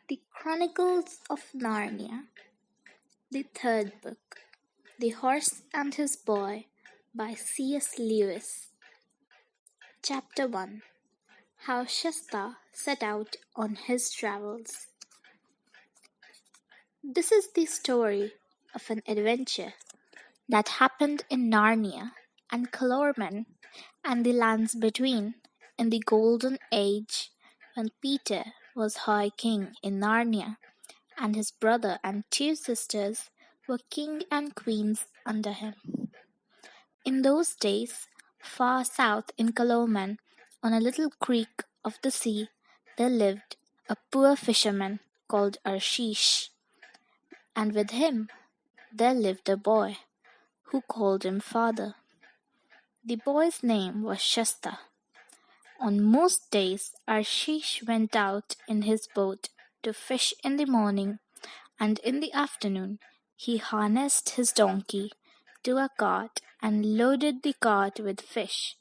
The Chronicles of Narnia, the third book, The Horse and His Boy by C.S. Lewis. Chapter 1. How Shastha set out on his travels. This is the story of an adventure that happened in Narnia and Calormen and the lands between in the Golden Age when Peter was High King in Narnia and his brother and two sisters were king and queens under him. In those days, far south in Calormen, on a little creek of the sea, there lived a poor fisherman called Arshish, and with him there lived a boy, who called him father. The boy's name was Shastha. On most days Arshish went out in his boat to fish in the morning, and in the afternoon he harnessed his donkey to a cart and loaded the cart with fish,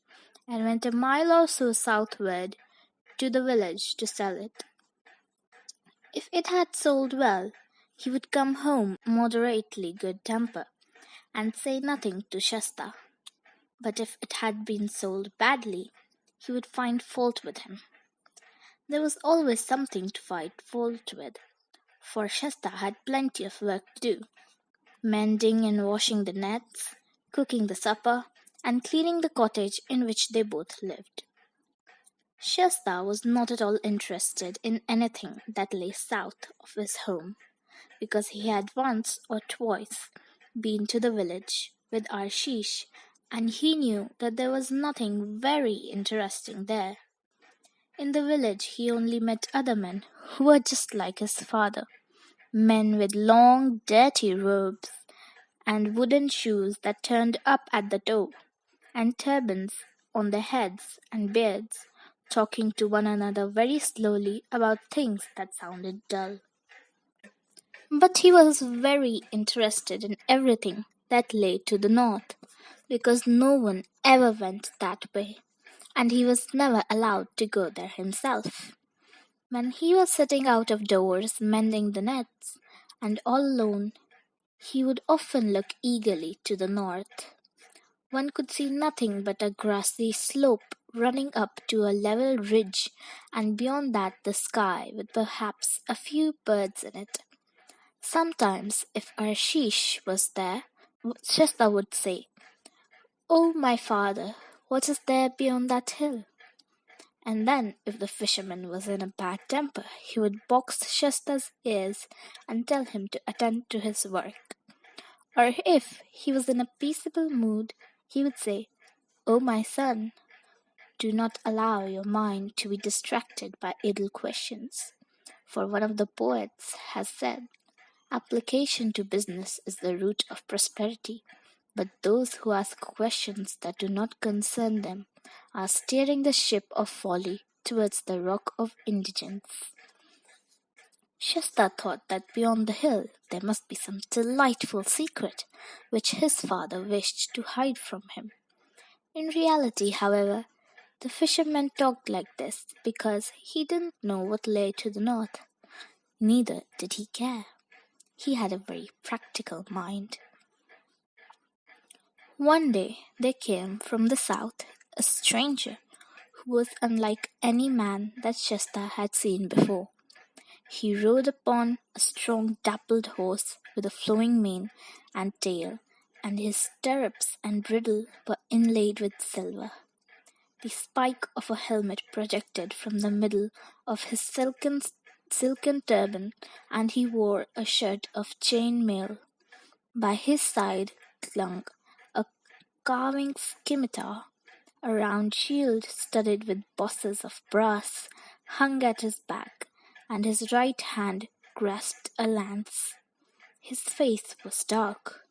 and went a mile or so southward to the village to sell it. If it had sold well, he would come home moderately good-tempered, and say nothing to Shastha. But if it had been sold badly, he would find fault with him. There was always something to find fault with, for Shastha had plenty of work to do, mending and washing the nets, cooking the supper, and cleaning the cottage in which they both lived. Shastha was not at all interested in anything that lay south of his home, because he had once or twice been to the village with Arshish, and he knew that there was nothing very interesting there. In the village he only met other men who were just like his father, men with long dirty robes and wooden shoes that turned up at the toe, and turbans on their heads and beards, talking to one another very slowly about things that sounded dull. But he was very interested in everything that lay to the north, because no one ever went that way, and he was never allowed to go there himself. When he was sitting out of doors mending the nets, and all alone, he would often look eagerly to the north. One could see nothing but a grassy slope running up to a level ridge, and beyond that the sky with perhaps a few birds in it. Sometimes, if Arshish was there, Shastha would say, "Oh, my father, what is there beyond that hill?" And then, if the fisherman was in a bad temper, he would box Shastha's ears and tell him to attend to his work. Or if he was in a peaceable mood, he would say, "Oh, my son, do not allow your mind to be distracted by idle questions. For one of the poets has said, 'Application to business is the root of prosperity, but those who ask questions that do not concern them are steering the ship of folly towards the rock of indigence.'" Shastha thought that beyond the hill there must be some delightful secret which his father wished to hide from him. In reality, however, the fisherman talked like this because he didn't know what lay to the north. Neither did he care. He had a very practical mind. One day there came from the south a stranger who was unlike any man that Shastha had seen before. He rode upon a strong dappled horse with a flowing mane and tail, and his stirrups and bridle were inlaid with silver. The spike of a helmet projected from the middle of his silken turban, and he wore a shirt of chain mail. By his side clung a carving scimitar. A round shield studded with bosses of brass hung at his back, and his right hand grasped a lance. His face was dark,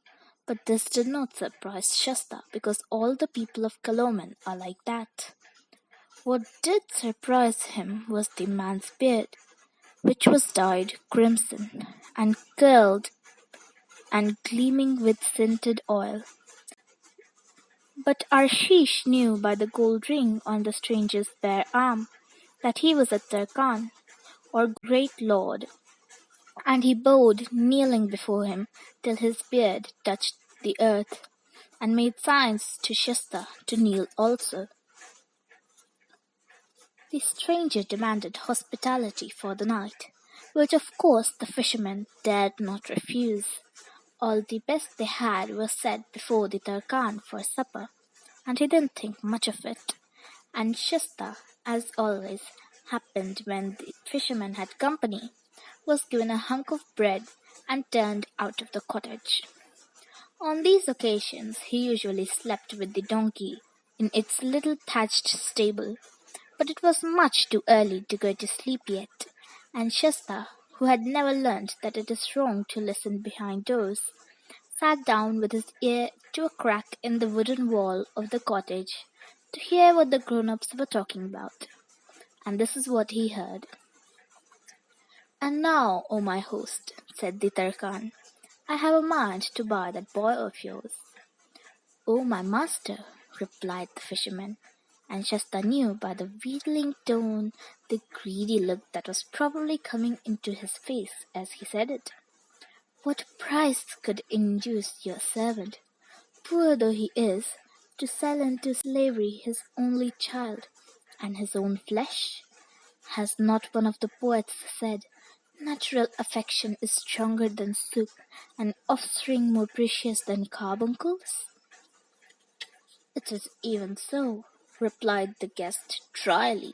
but this did not surprise Shastha, because all the people of Calormen are like that. What did surprise him was the man's beard, which was dyed crimson, and curled and gleaming with scented oil. But Arshish knew by the gold ring on the stranger's bare arm that he was a Turkan, or great lord, And he bowed, kneeling before him, till his beard touched the earth, and made signs to Shastha to kneel also. The stranger demanded hospitality for the night, which of course the fishermen dared not refuse. All the best they had was set before the Tarkan for supper, and he didn't think much of it. And Shastha, as always happened when the fisherman had company, was given a hunk of bread and turned out of the cottage. On these occasions he usually slept with the donkey in its little thatched stable, but it was much too early to go to sleep yet, and Shastha, who had never learnt that it is wrong to listen behind doors, sat down with his ear to a crack in the wooden wall of the cottage to hear what the grown-ups were talking about. And this is what he heard. "And now, O my host," said the Tarkan, "I have a mind to buy that boy of yours." "O my master," replied the fisherman, and Shasta knew by the wheedling tone the greedy look that was probably coming into his face as he said it. "What price could induce your servant, poor though he is, to sell into slavery his only child, and his own flesh? Has not one of the poets said, 'Natural affection is stronger than soup, and offspring more precious than carbuncles'?" "It is even so," replied the guest dryly.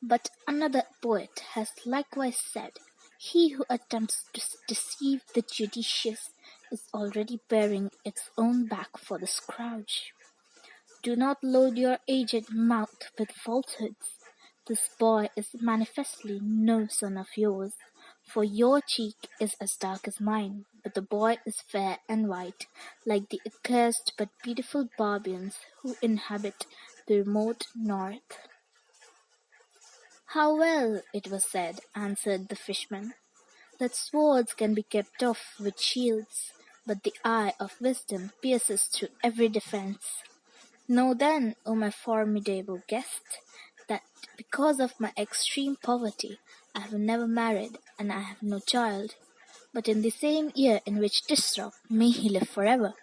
"But another poet has likewise said, 'He who attempts to deceive the judicious is already bearing its own back for the scourge.' Do not load your aged mouth with falsehoods. This boy is manifestly no son of yours, for your cheek is as dark as mine, but the boy is fair and white, like the accursed but beautiful barbarians who inhabit the remote north." "How well it was said," answered the fishman, "that swords can be kept off with shields, but the eye of wisdom pierces through every defence. Know then, O my formidable guest, that because of my extreme poverty I have never married and I have no child. But in the same year in which Tisra, may he live forever,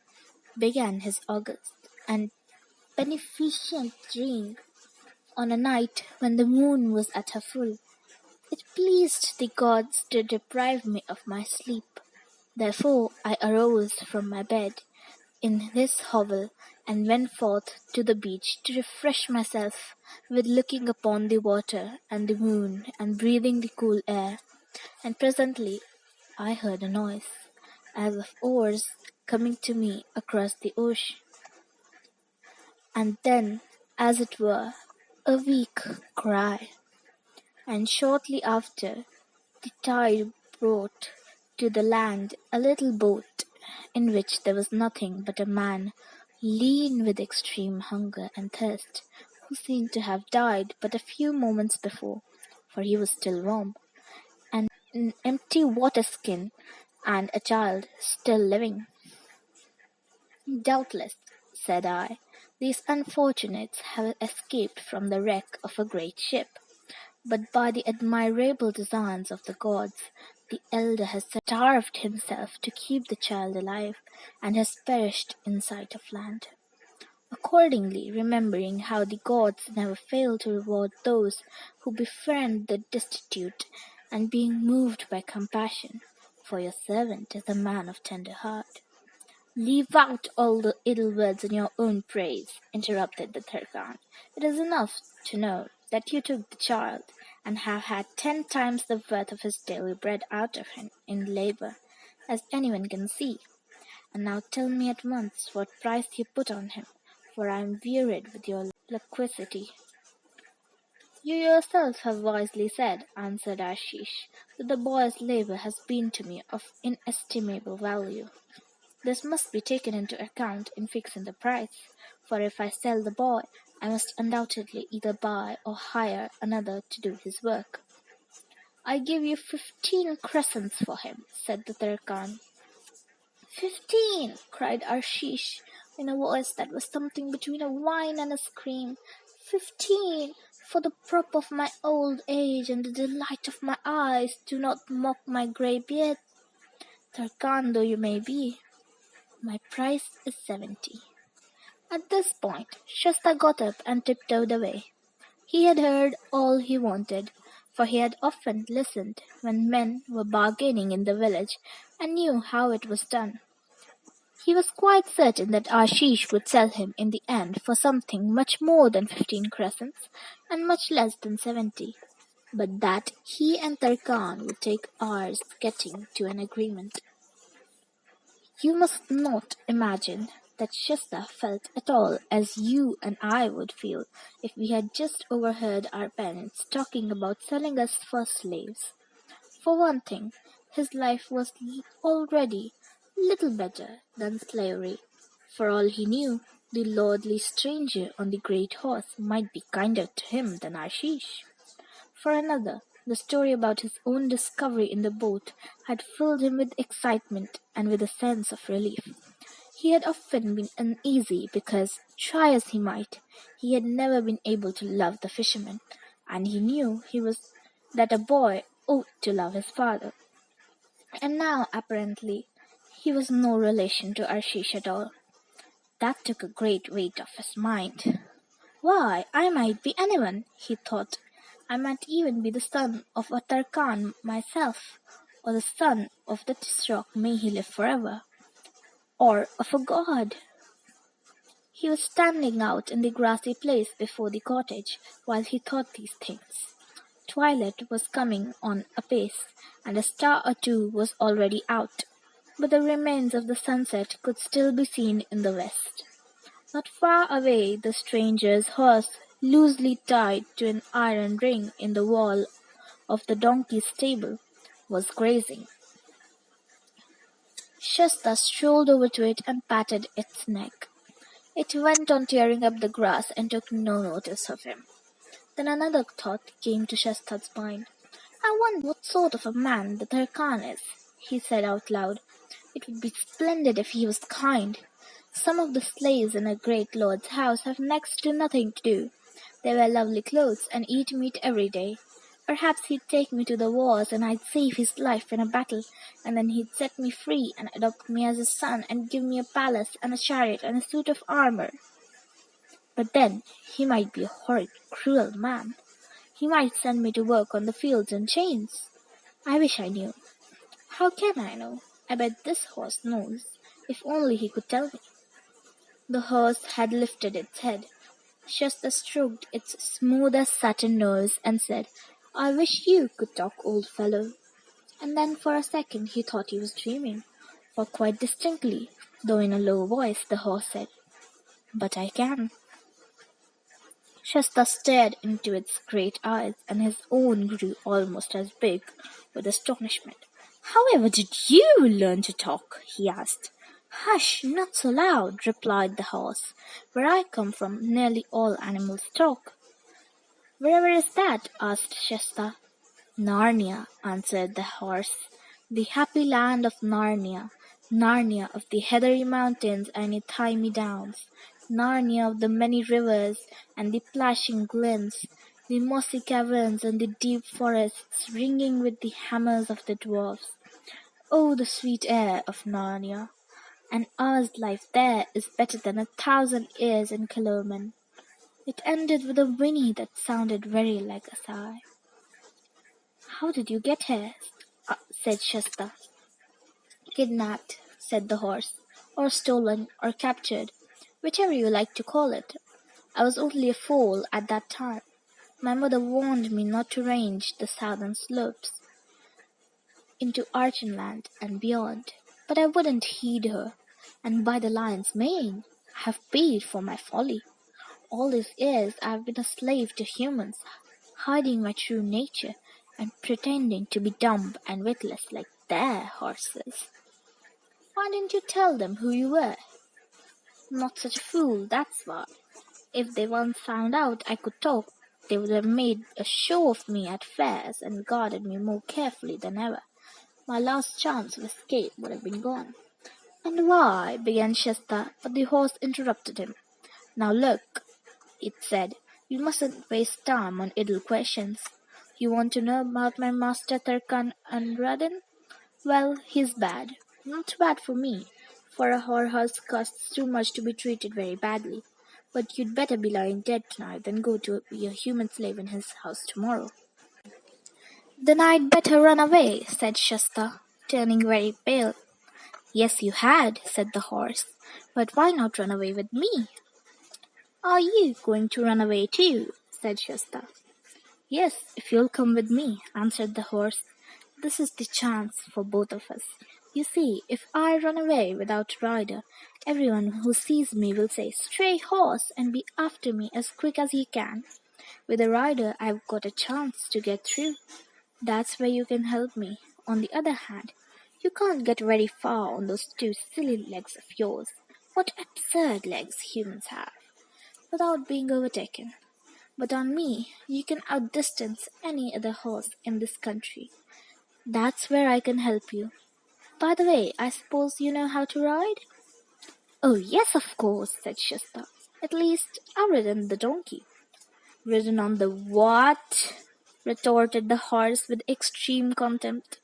began his august and beneficent reign, on a night when the moon was at her full, it pleased the gods to deprive me of my sleep. Therefore I arose from my bed in this hovel and went forth to the beach to refresh myself with looking upon the water and the moon and breathing the cool air. And presently I heard a noise, as of oars coming to me across the ocean, and then, as it were, a weak cry. And shortly after, the tide brought to the land a little boat, in which there was nothing but a man, lean with extreme hunger and thirst, who seemed to have died but a few moments before, for he was still warm, and an empty water-skin, and a child still living. "Doubtless," said I, "these unfortunates have escaped from the wreck of a great ship. But by the admirable designs of the gods, the elder has starved himself to keep the child alive, and has perished in sight of land." Accordingly, remembering how the gods never fail to reward those who befriend the destitute, and being moved by compassion, for your servant is a man of tender heart. "Leave out all the idle words in your own praise," interrupted the Turkan. "It is enough to know that you took the child, and have had 10 times the worth of his daily bread out of him in labour, as anyone can see. And now tell me at once what price you put on him, for I am wearied with your loquacity." "You yourself have wisely said," answered Ashish, "that the boy's labour has been to me of inestimable value. This must be taken into account in fixing the price, for if I sell the boy, I must undoubtedly either buy or hire another to do his work." "I give you 15 crescents for him," said the Turkan. "15!" cried Arshish, in a voice that was something between a whine and a scream. "15! For the prop of my old age and the delight of my eyes, do not mock my grey beard. Tarkan though you may be, my price is 70. At this point, Shastha got up and tiptoed away. He had heard all he wanted, for he had often listened when men were bargaining in the village and knew how it was done. He was quite certain that Ashish would sell him in the end for something much more than 15 crescents and much less than 70, but that he and Tarkan would take hours getting to an agreement. You must not imagine that Shastha felt at all as you and I would feel if we had just overheard our parents talking about selling us for slaves. For one thing, his life was already little better than slavery. For all he knew, the lordly stranger on the great horse might be kinder to him than Ashish. For another, the story about his own discovery in the boat had filled him with excitement and with a sense of relief. He had often been uneasy because, try as he might, he had never been able to love the fisherman, and he knew that a boy ought to love his father. And now, apparently, he was no relation to Ashish at all. That took a great weight off his mind. Why, I might be anyone, he thought. I might even be the son of a Tarkan myself, or the son of the Tisroc, may he live forever, or of a god. He was standing out in the grassy place before the cottage while he thought these things. Twilight was coming on apace, and a star or two was already out, but the remains of the sunset could still be seen in the west. Not far away the stranger's horse, loosely tied to an iron ring in the wall of the donkey's stable, was grazing. Shastha strolled over to it and patted its neck. It went on tearing up the grass and took no notice of him. Then another thought came to Shastha's mind. I wonder what sort of a man the Tarkan is, he said out loud. It would be splendid if he was kind. Some of the slaves in a great lord's house have next to nothing to do. They wear lovely clothes and eat meat every day. Perhaps he'd take me to the wars and I'd save his life in a battle, and then he'd set me free and adopt me as his son and give me a palace and a chariot and a suit of armor. But then he might be a horrid, cruel man. He might send me to work on the fields in chains. I wish I knew. How can I know? I bet this horse knows. If only he could tell me. The horse had lifted its head. Shastha stroked its smooth as satin nose and said, I wish you could talk, old fellow. And then for a second he thought he was dreaming, for quite distinctly, though in a low voice, the horse said, But I can. Shastha stared into its great eyes, and his own grew almost as big with astonishment. However did you learn to talk? He asked. Hush, not so loud, replied the horse. Where I come from, nearly all animals talk. Wherever is that? Asked Shastha. Narnia, answered the horse. The happy land of Narnia. Narnia of the heathery mountains and the thymy downs. Narnia of the many rivers and the plashing glens, the mossy caverns and the deep forests ringing with the hammers of the dwarfs. Oh, the sweet air of Narnia! An hour's life there is better than 1,000 years in Kellerman. It ended with a whinny that sounded very like a sigh. How did you get here? Said Shastha. Kidnapped, said the horse, or stolen, or captured, whichever you like to call it. I was only a foal at that time. My mother warned me not to range the southern slopes into Archenland and beyond, but I wouldn't heed her, and by the lion's mane, I have paid for my folly. All these years I have been a slave to humans, hiding my true nature and pretending to be dumb and witless like their horses. Why didn't you tell them who you were? Not such a fool, that's why. If they once found out I could talk, they would have made a show of me at fairs and guarded me more carefully than ever. My last chance of escape would have been gone. And why? Began Shastha, but the horse interrupted him. Now look, it said, You mustn't waste time on idle questions. You want to know about my master Tarkan and Radin? Well, he's bad. Not bad for me, for a whorehouse costs too much to be treated very badly. But you'd better be lying dead tonight than go to be a human slave in his house tomorrow. Then I'd better run away, said Shastha, turning very pale. Yes, you had, said the horse. But why not run away with me? Are you going to run away too? Said Shastha. Yes, if you'll come with me, answered the horse. This is the chance for both of us. You see, if I run away without a rider, everyone who sees me will say, "Stray horse," and be after me as quick as he can. With a rider, I've got a chance to get through. That's where you can help me. On the other hand, you can't get very far on those two silly legs of yours. What absurd legs humans have, without being overtaken. But on me, you can outdistance any other horse in this country. That's where I can help you. By the way, I suppose you know how to ride? Oh, yes, of course, said Shasta. At least, I've ridden the donkey. Ridden on the what? Retorted the horse with extreme contempt.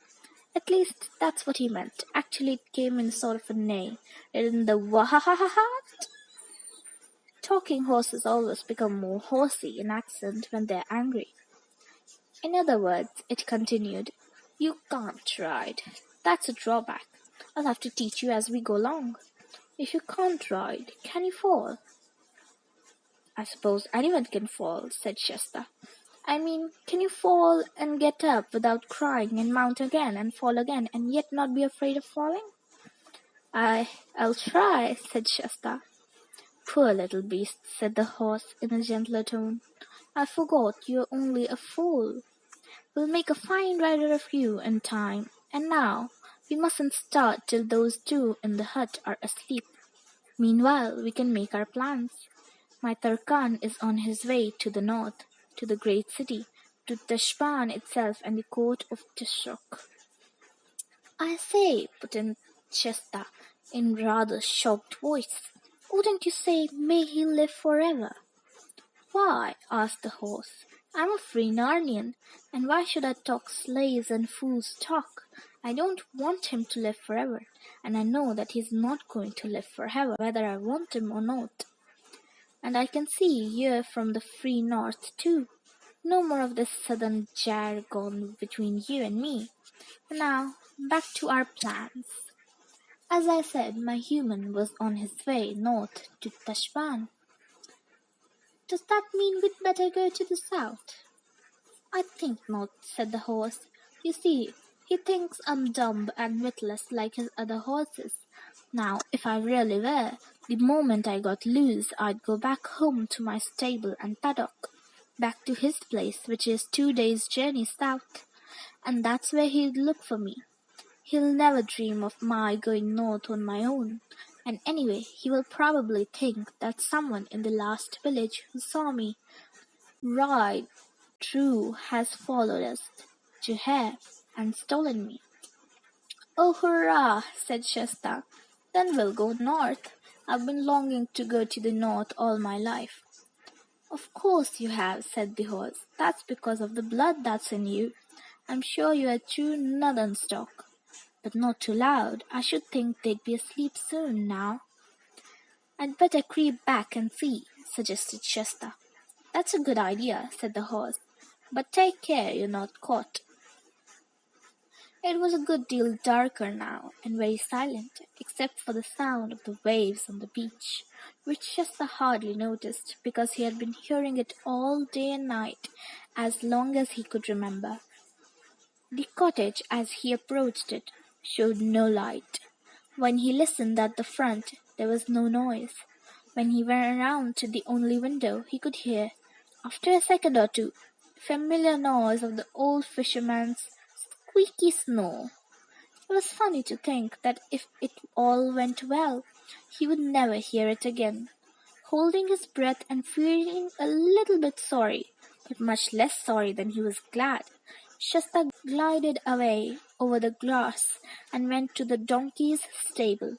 At least, that's what he meant. Actually, it came in sort of a neigh. Ridden the what? Talking horses always become more horsey in accent when they're angry. In other words, it continued, you can't ride. That's a drawback. I'll have to teach you as we go along. If you can't ride, can you fall? I suppose anyone can fall, said Shasta. I mean, can you fall and get up without crying and mount again and fall again and yet not be afraid of falling? I'll try, said Shasta. Poor little beast, said the horse in a gentler tone. I forgot you're only a fool. We'll make a fine rider of you in time. And now, we mustn't start till those two in the hut are asleep. Meanwhile, we can make our plans. My Tarkan is on his way to the north, to the great city, to Tashban itself and the court of Tishrok. I say, put in Chesta in rather shocked voice. Wouldn't you say, may he live forever? Why? Asked the horse. I'm a free Narnian, and why should I talk slaves and fools talk? I don't want him to live forever, and I know that he's not going to live forever, whether I want him or not. And I can see you're from the free north too. No more of this southern jargon between you and me. And now, back to our plans. As I said, my human was on his way north to Tashban. Does that mean we'd better go to the south? I think not, said the horse. You see, he thinks I'm dumb and witless like his other horses. Now, if I really were, the moment I got loose, I'd go back home to my stable and paddock, back to his place, which is 2 days' journey south, and that's where he'd look for me. He'll never dream of my going north on my own, and anyway, he will probably think that someone in the last village who saw me ride through has followed us to here and stolen me. Oh, hurrah, said Shasta. Then we'll go north. I've been longing to go to the north all my life. Of course you have, said the horse. That's because of the blood that's in you. I'm sure you're a true northern stock. But not too loud. I should think they'd be asleep soon now. I'd better creep back and see, suggested Shasta. That's a good idea, said the horse. But take care you're not caught. It was a good deal darker now, and very silent, except for the sound of the waves on the beach, which Shasta hardly noticed, because he had been hearing it all day and night, as long as he could remember. The cottage, as he approached it, showed no light. When he listened at the front, there was no noise. When he went around to the only window, he could hear, after a second or two, the familiar noise of the old fisherman's squeaky snore. It was funny to think that if it all went well, he would never hear it again. Holding his breath and feeling a little bit sorry, but much less sorry than he was glad, Shasta glided away over the grass and went to the donkey's stable,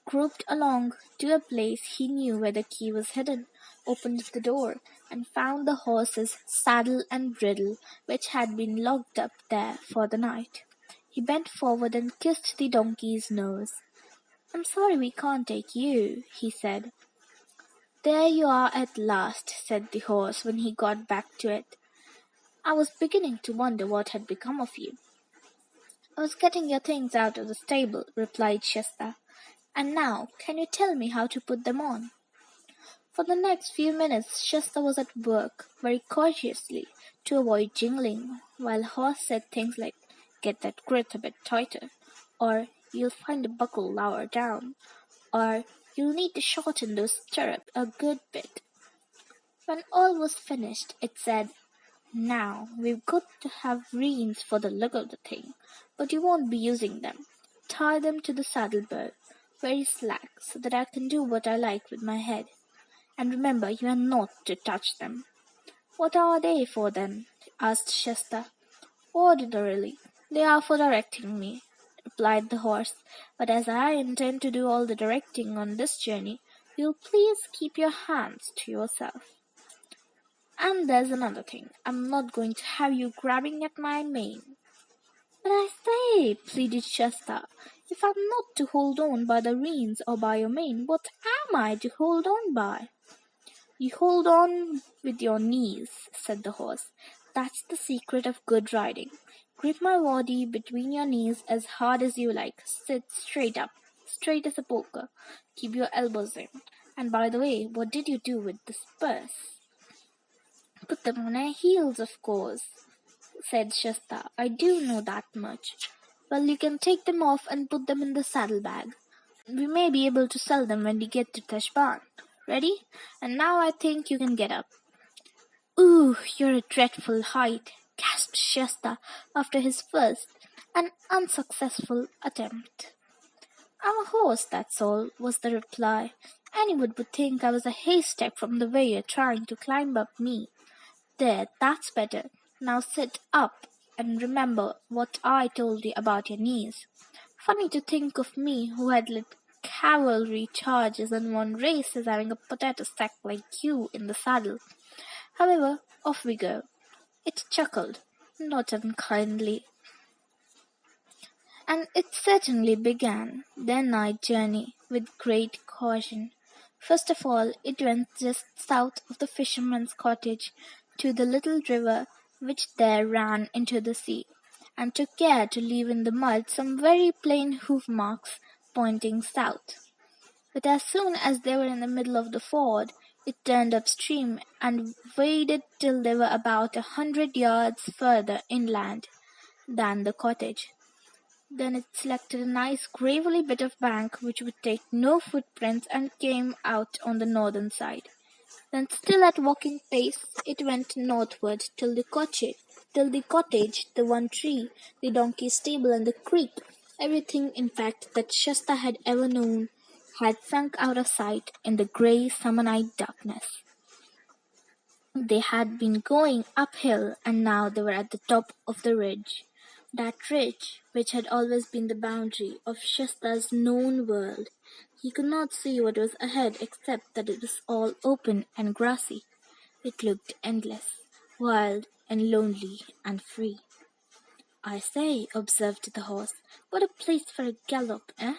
groped along to a place he knew where the key was hidden, opened the door, and found the horse's saddle and bridle, which had been locked up there for the night. He bent forward and kissed the donkey's nose. "I'm sorry we can't take you," he said. "There you are at last," said the horse when he got back to it. "I was beginning to wonder what had become of you." "I was getting your things out of the stable," replied Shastha. "And now, can you tell me how to put them on?" For the next few minutes Shastha was at work, very cautiously, to avoid jingling, while Horse said things like, "Get that girth a bit tighter," or "You'll find the buckle lower down," or "You'll need to shorten those stirrups a good bit." When all was finished, it said, "Now, we've got to have reins for the look of the thing, but you won't be using them. Tie them to the saddle-bow, very slack, so that I can do what I like with my head. And remember, you are not to touch them." "What are they for, then?" asked Shastha. "Ordinarily, they are for directing me," replied the horse. "But as I intend to do all the directing on this journey, you'll please keep your hands to yourself. And there's another thing. I'm not going to have you grabbing at my mane." "But I say," pleaded Shastha, "if I'm not to hold on by the reins or by your mane, what am I to hold on by?" "You hold on with your knees," said the horse. "That's the secret of good riding. Grip my body between your knees as hard as you like. Sit straight up, straight as a poker. Keep your elbows in. And by the way, what did you do with the spurs?" "Put them on our heels, of course," said Shastha. "I do know that much." "Well, you can take them off and put them in the saddle-bag. We may be able to sell them when we get to Tashbaan. Ready? And now I think you can get up." "Ooh, you're a dreadful height," gasped Shastha after his first and unsuccessful attempt. "I'm a horse, that's all," was the reply. "Anyone would think I was a haystack from the way you're trying to climb up me. There, that's better. Now sit up and remember what I told you about your knees. Funny to think of me, who had led cavalry charges and won races, having a potato sack like you in the saddle. However, off we go." It chuckled, not unkindly. And it certainly began their night journey with great caution. First of all, it went just south of the fisherman's cottage to the little river which there ran into the sea, and took care to leave in the mud some very plain hoof marks pointing south. But as soon as they were in the middle of the ford, it turned upstream and waded till they were about 100 yards further inland than the cottage. Then it selected a nice gravelly bit of bank which would take no footprints and came out on the northern side. Then, still at walking pace, it went northward till the cottage, the one tree, the donkey's stable, and the creek, everything in fact that Shasta had ever known, had sunk out of sight in the grey summer night darkness. They had been going uphill, and now they were at the top of the ridge. That ridge, which had always been the boundary of Shasta's known world. He could not see what was ahead except that it was all open and grassy. It looked endless, wild and lonely and free. "I say," observed the horse, "what a place for a gallop, eh?"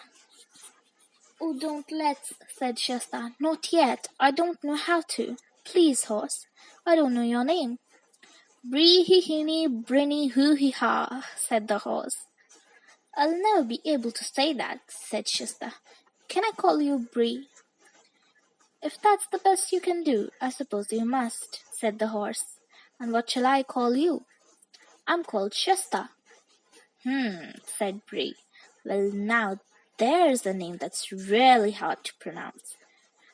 "Oh, don't let's," said Shasta. "Not yet. I don't know how to. Please, horse. I don't know your name." "Bree-hee-hee-nee, Brinny-hoo-hee-ha," said the horse. "I'll never be able to say that," said Shasta. "Can I call you Bree?" "If that's the best you can do, I suppose you must," said the horse. "And what shall I call you?" "I'm called Shasta." Said Bree. "Well, now there's a name that's really hard to pronounce.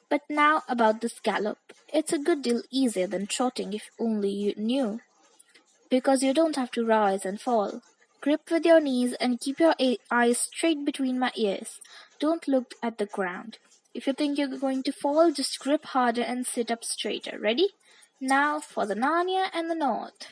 But now about this gallop. It's a good deal easier than trotting if only you knew, because you don't have to rise and fall. Grip with your knees and keep your eyes straight between my ears. Don't look at the ground. If you think you're going to fall, just grip harder and sit up straighter. Ready? Now for the Narnia and the North."